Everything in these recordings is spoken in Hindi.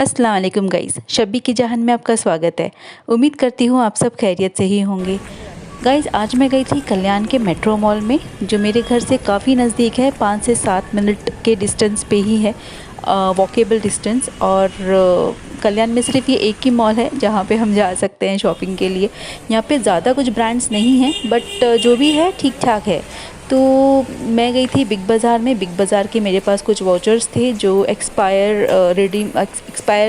अस्सलाम वालेकुम गाइस, शब्बी की जहान में आपका स्वागत है। उम्मीद करती हूँ आप सब खैरियत से ही होंगे। गाइस, आज मैं गई थी कल्याण के मेट्रो मॉल में, जो मेरे घर से काफ़ी नज़दीक है। 5 से 7 मिनट के डिस्टेंस पे ही है, वॉकेबल डिस्टेंस। और कल्याण में सिर्फ ये एक ही मॉल है जहाँ पे हम जा सकते हैं शॉपिंग के लिए। यहाँ पे ज़्यादा कुछ ब्रांड्स नहीं हैं, बट जो भी है ठीक ठाक है। तो मैं गई थी बिग बाज़ार में। बिग बाज़ार के मेरे पास कुछ वाउचर्स थे जो एक्सपायर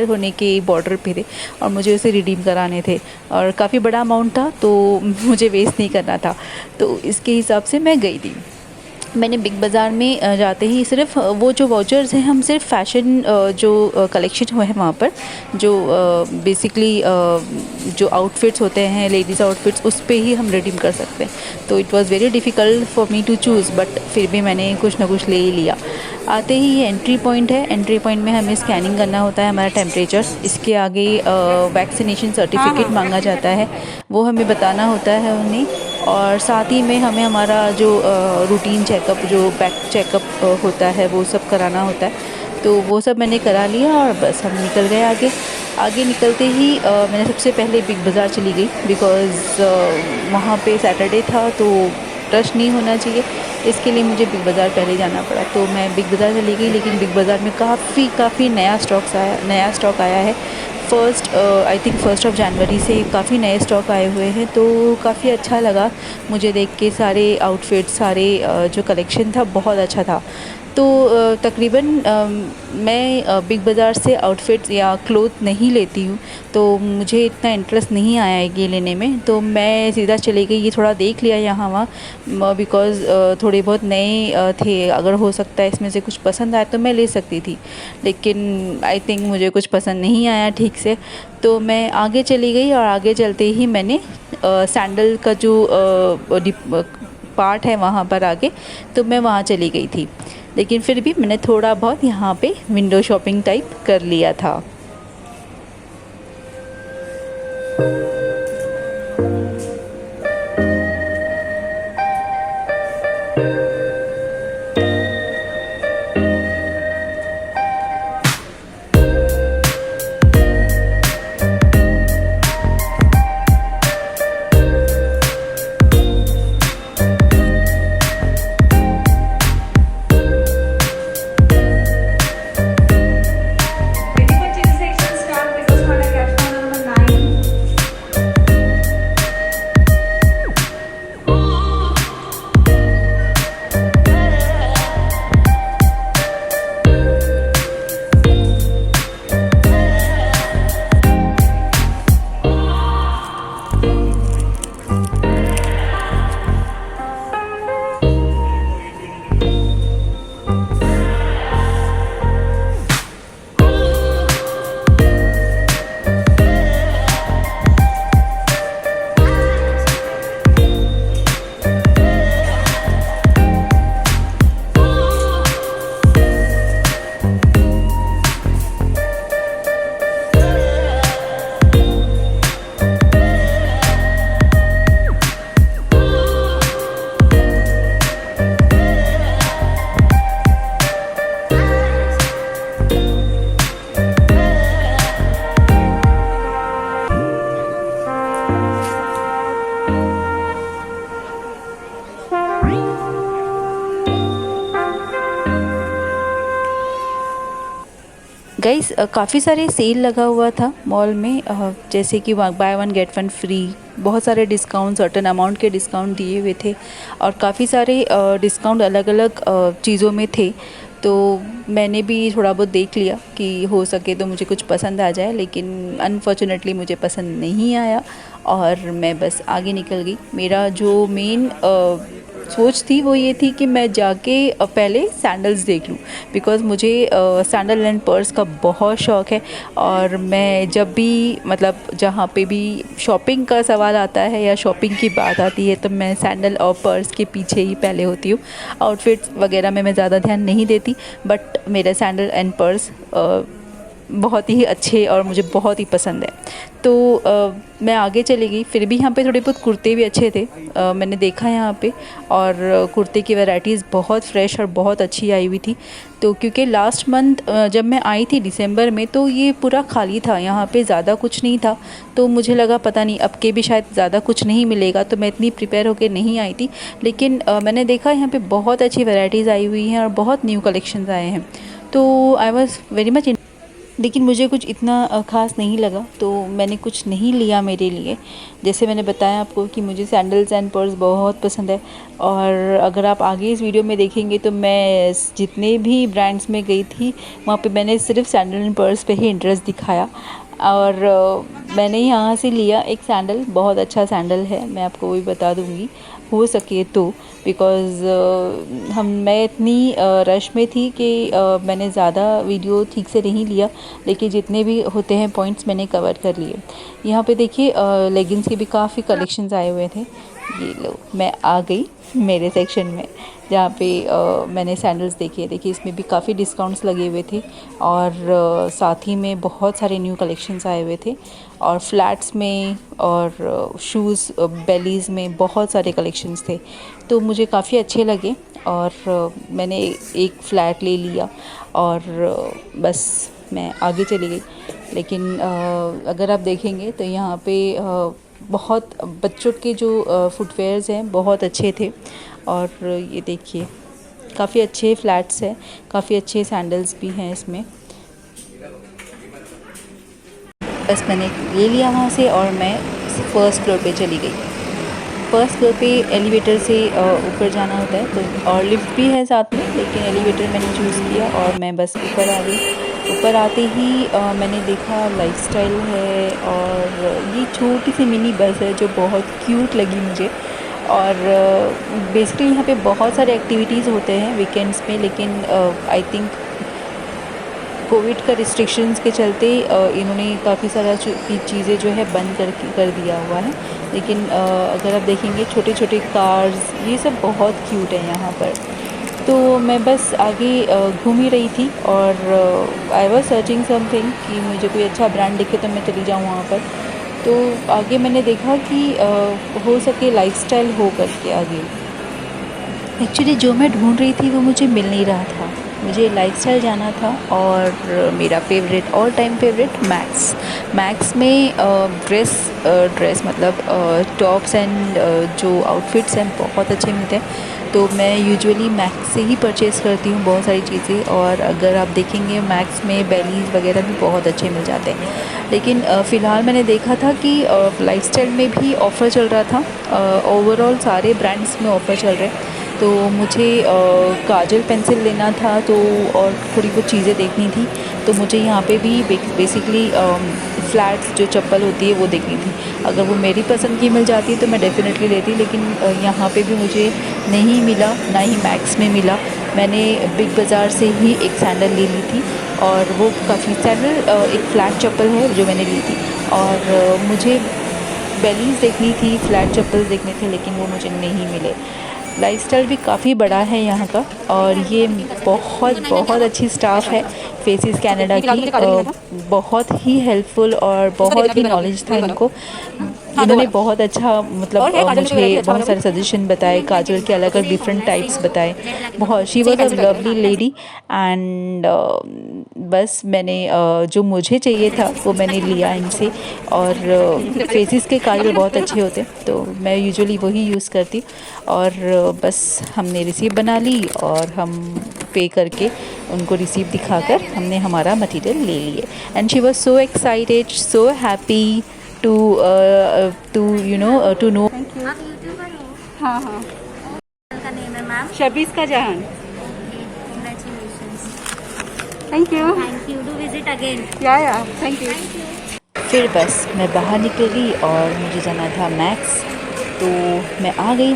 होने के बॉर्डर पे थे, और मुझे उसे रिडीम कराने थे। और काफ़ी बड़ा अमाउंट था, तो मुझे वेस्ट नहीं करना था, तो इसके हिसाब से मैं गई थी। मैंने बिग बाज़ार में जाते ही सिर्फ वो जो वाउचर्स हैं, हम सिर्फ फ़ैशन जो कलेक्शन हुआ है वहाँ पर, जो बेसिकली जो आउटफिट्स होते हैं, लेडीज़ आउटफिट्स, उस पे ही हम रिडीम कर सकते हैं। तो it was very difficult for me to choose, but फिर भी मैंने कुछ ना कुछ ले ही लिया। आते ही ये एंट्री पॉइंट है। एंट्री पॉइंट में हमें स्कैनिंग करना होता है, हमारा टेम्परेचर। इसके आगे वैक्सीनेशन सर्टिफिकेट मांगा जाता है, वो हमें बताना होता है उन्हें। और साथ ही में हमें हमारा जो रूटीन चेकअप, जो बैक चेकअप होता है, वो सब कराना होता है। तो वो सब मैंने करा लिया और बस हम निकल गए आगे। आगे निकलते ही मैंने सबसे पहले बिग बाज़ार चली गई, बिकॉज़ वहाँ पे सैटरडे था, तो रश नहीं होना चाहिए, इसके लिए मुझे बिग बाज़ार पहले जाना पड़ा। तो मैं बिग बाज़ार चली गई, लेकिन बिग बाज़ार में काफ़ी नया स्टॉक आया है। आई थिंक 1 जनवरी से काफ़ी नए स्टॉक आए हुए हैं, तो काफ़ी अच्छा लगा मुझे देख के। सारे आउटफिट्स, सारे जो कलेक्शन था, बहुत अच्छा था। तो तकरीबन मैं बिग बाज़ार से आउटफिट्स या क्लोथ नहीं लेती हूँ, तो मुझे इतना इंटरेस्ट नहीं आया है ये लेने में। तो मैं सीधा चली गई, ये थोड़ा देख लिया यहाँ वहाँ, बिकॉज़ थोड़े बहुत नए थे। अगर हो सकता है इसमें से कुछ पसंद आए तो मैं ले सकती थी, लेकिन आई थिंक मुझे कुछ पसंद नहीं आया ठीक से। तो मैं आगे चली गई, और आगे चलते ही मैंने सैंडल का जो पार्ट है वहाँ पर आगे, तो मैं वहाँ चली गई थी। लेकिन फिर भी मैंने थोड़ा बहुत यहाँ पे विंडो शॉपिंग टाइप कर लिया था। Ready for chill section start because my catch number 9. Guys, काफ़ी सारे सेल लगा हुआ था मॉल में, जैसे कि by one get one free. बहुत सारे डिस्काउंट, सर्टेन अमाउंट के डिस्काउंट दिए हुए थे, और काफ़ी सारे डिस्काउंट अलग अलग चीज़ों में थे। तो मैंने भी थोड़ा बहुत देख लिया कि हो सके तो मुझे कुछ पसंद आ जाए, लेकिन अनफॉर्चुनेटली मुझे पसंद नहीं आया, और मैं बस आगे निकल गई। मेरा जो मेन सोच थी वो ये थी कि मैं जाके पहले सैंडल्स देख लूँ, बिकॉज़ मुझे सैंडल एंड पर्स का बहुत शौक़ है। और मैं जब भी, मतलब जहाँ पे भी शॉपिंग का सवाल आता है या शॉपिंग की बात आती है, तो मैं सैंडल और पर्स के पीछे ही पहले होती हूँ। आउटफिट्स वगैरह में मैं ज़्यादा ध्यान नहीं देती, बट मेरा सैंडल एंड पर्स बहुत ही अच्छे और मुझे बहुत ही पसंद है। तो मैं आगे चली गई, फिर भी यहाँ पे थोड़े बहुत कुर्ते भी अच्छे थे, मैंने देखा यहाँ पे, और कुर्ते की वैराइटीज़ बहुत फ्रेश और बहुत अच्छी आई हुई थी। तो क्योंकि लास्ट मंथ जब मैं आई थी दिसंबर में, तो ये पूरा खाली था, यहाँ पे ज़्यादा कुछ नहीं था। तो मुझे लगा पता नहीं अब के भी शायद ज़्यादा कुछ नहीं मिलेगा, तो मैं इतनी प्रिपेयर होकर नहीं आई थी। लेकिन मैंने देखा यहाँ पे बहुत अच्छी वैराइटीज़ आई हुई हैं और बहुत न्यू कलेक्शंस आए हैं। तो आई वॉज़ वेरी मच, लेकिन मुझे कुछ इतना ख़ास नहीं लगा, तो मैंने कुछ नहीं लिया मेरे लिए। जैसे मैंने बताया आपको कि मुझे सैंडल्स एंड पर्स बहुत पसंद है, और अगर आप आगे इस वीडियो में देखेंगे तो मैं जितने भी ब्रांड्स में गई थी वहाँ पे मैंने सिर्फ सैंडल एंड पर्स पे ही इंटरेस्ट दिखाया। और मैंने यहाँ से लिया एक सैंडल, बहुत अच्छा सैंडल है, मैं आपको वो भी बता दूँगी हो सके तो, बिकॉज़ मैं इतनी रश में थी कि मैंने ज़्यादा वीडियो ठीक से नहीं लिया, लेकिन जितने भी होते हैं पॉइंट्स मैंने कवर कर लिए। यहाँ पे देखिए लेगिंग्स के भी काफ़ी कलेक्शंस आए हुए थे। ये लो, मैं आ गई मेरे सेक्शन में जहाँ पे मैंने सैंडल्स देखे। देखिए इसमें भी काफ़ी डिस्काउंट्स लगे हुए थे, और साथ ही में बहुत सारे न्यू कलेक्शंस आए हुए थे, और फ्लैट्स में और शूज़ बेलीज़ में बहुत सारे कलेक्शंस थे। तो मुझे काफ़ी अच्छे लगे, और मैंने एक फ़्लैट ले लिया और बस मैं आगे चली गई। लेकिन अगर आप देखेंगे तो यहाँ पे बहुत बच्चों के जो फुटवेयर्स हैं बहुत अच्छे थे, और ये देखिए काफ़ी अच्छे फ्लैट्स हैं, काफ़ी अच्छे सैंडल्स भी हैं इसमें। बस मैंने ले लिया वहाँ से, और मैं फर्स्ट फ्लोर पे चली गई। फर्स्ट फ्लोर पे एलिवेटर से ऊपर जाना होता है, तो और लिफ्ट भी है साथ में, लेकिन एलिवेटर मैंने चूज़ किया और मैं बस ऊपर आ गई। ऊपर आते ही मैंने देखा लाइफस्टाइल है, और ये छोटी सी मिनी बस है जो बहुत क्यूट लगी मुझे। और बेसिकली यहाँ पे बहुत सारे एक्टिविटीज़ होते हैं वीकेंड्स में, लेकिन आई थिंक कोविड का रिस्ट्रिक्शंस के चलते इन्होंने काफ़ी सारा चीज़ें जो है बंद कर दिया हुआ है। लेकिन अगर आप देखेंगे छोटे छोटे कार्स, ये सब बहुत क्यूट है यहाँ पर। तो मैं बस आगे घूम ही रही थी, और आई वॉज सर्चिंग समथिंग कि मुझे कोई अच्छा ब्रांड दिखे तो मैं चली जाऊँ वहाँ पर। तो आगे मैंने देखा कि हो सके लाइफस्टाइल हो करके आगे। एक्चुअली जो मैं ढूंढ रही थी वो मुझे मिल नहीं रहा था, मुझे लाइफस्टाइल जाना था, और मेरा favourite all time favourite max में ड्रेस मतलब टॉप्स एंड जो आउटफिट्स हैं बहुत अच्छे मिलते हैं। तो मैं यूजुअली मैक्स से ही परचेज़ करती हूँ बहुत सारी चीज़ें, और अगर आप देखेंगे मैक्स में बेलीज़ वगैरह भी बहुत अच्छे मिल जाते हैं। लेकिन फ़िलहाल मैंने देखा था कि लाइफस्टाइल में भी ऑफ़र चल रहा था, ओवरऑल सारे ब्रांड्स में ऑफ़र चल रहे हैं। तो मुझे काजल पेंसिल लेना था, तो और थोड़ी बहुत चीज़ें देखनी थी। तो मुझे यहाँ पे भी बेसिकली फ्लैट्स जो चप्पल होती है वो देखनी थी। अगर वो मेरी पसंद की मिल जाती तो मैं डेफ़िनेटली लेती, लेकिन यहाँ पे भी मुझे नहीं मिला, ना ही मैक्स में मिला। मैंने बिग बाज़ार से ही एक सैंडल ले ली थी, और वो काफ़ी सैंडल एक फ्लैट चप्पल है जो मैंने ली थी, और मुझे बेलीज़ देखनी थी, फ्लैट चप्पल देखने थे, लेकिन वो मुझे नहीं मिले। लाइफस्टाइल भी काफ़ी बड़ा है यहाँ का, और ये बहुत अच्छी स्टाफ है फेसिस कनाडा की, बहुत ही हेल्पफुल और बहुत ही नॉलेज था इनको। इन्होंने बहुत अच्छा मतलब मुझे बहुत सारे सजेशन बताए, काजल के अलग अलग डिफरेंट टाइप्स बताए। बहुत she was a lovely lady, and बस मैंने जो मुझे चाहिए था वो मैंने लिया इनसे। और फेसिस के काजल बहुत अच्छे होते, तो मैं यूजुअली वही यूज़ करती। और बस हमने रिसीप्ट बना ली, और हम पे करके उनको रिसीप्ट दिखाकर हमने हमारा मटेरियल ले लिए। And she was so excited, so happy to know। आप यूट्यूबर हो? हाँ हाँ, का नेम है मैम। शबीज़ का जहान। Congratulations. Thank you. Thank you. Do visit again. या थैंक यू। फिर बस मैं बाहर निकली और मुझे जाना था मैक्स। तो मैं आ गई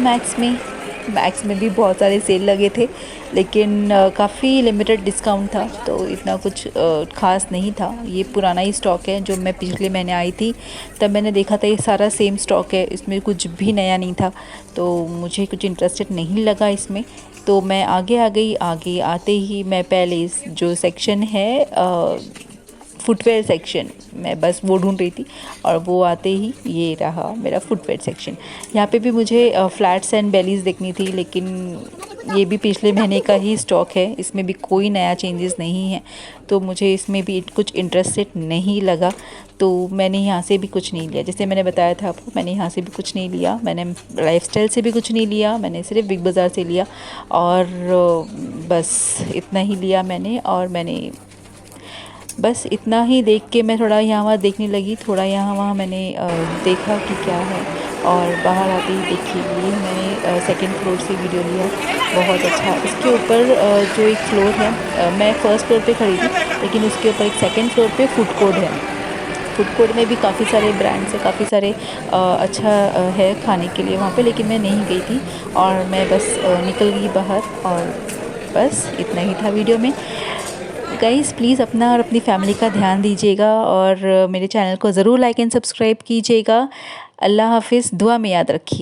मैक्स में भी बहुत सारे सेल लगे थे, लेकिन काफ़ी लिमिटेड डिस्काउंट था, तो इतना कुछ ख़ास नहीं था। ये पुराना ही स्टॉक है, जो मैं पिछले महीने आई थी तब मैंने देखा था ये सारा सेम स्टॉक है, इसमें कुछ भी नया नहीं था, तो मुझे कुछ इंटरेस्टेड नहीं लगा इसमें। तो मैं आगे आ गई। आगे आते ही मैं पहले जो सेक्शन है फुटवेयर सेक्शन, मैं बस वो ढूंढ रही थी और वो आते ही ये रहा मेरा फुटवेयर सेक्शन। यहाँ पे भी मुझे फ्लैट्स एंड बेलीज़ देखनी थी, लेकिन ये भी पिछले महीने का ही स्टॉक है, इसमें भी कोई नया चेंजेस नहीं है, तो मुझे इसमें भी कुछ इंटरेस्टेड नहीं लगा, तो मैंने यहाँ से भी कुछ नहीं लिया। जैसे मैंने बताया था आपको, मैंने यहाँ से भी कुछ नहीं लिया, मैंने लाइफस्टाइल से भी कुछ नहीं लिया, मैंने सिर्फ बिग बाज़ार से लिया और बस इतना ही लिया मैंने। और मैंने बस इतना ही देख के मैं थोड़ा यहाँ वहाँ देखने लगी, थोड़ा यहाँ वहाँ मैंने देखा कि क्या है, और बाहर आते ही देखिए ये मैंने सेकंड फ्लोर से वीडियो लिया, बहुत अच्छा। इसके ऊपर जो एक फ्लोर है, मैं फ़र्स्ट फ्लोर पे खड़ी थी, लेकिन उसके ऊपर एक सेकंड फ्लोर पे फूड कोर्ट है। फूड कोर्ट में भी काफ़ी सारे ब्रांड्स हैं, काफ़ी सारे अच्छा है खाने के लिए वहाँ पे, लेकिन मैं नहीं गई थी और मैं बस निकल गई बाहर, और बस इतना ही था वीडियो में। गाइस प्लीज़ अपना और अपनी फैमिली का ध्यान दीजिएगा और मेरे चैनल को ज़रूर लाइक एंड सब्सक्राइब कीजिएगा। अल्लाह हाफिज़, दुआ में याद रखिए।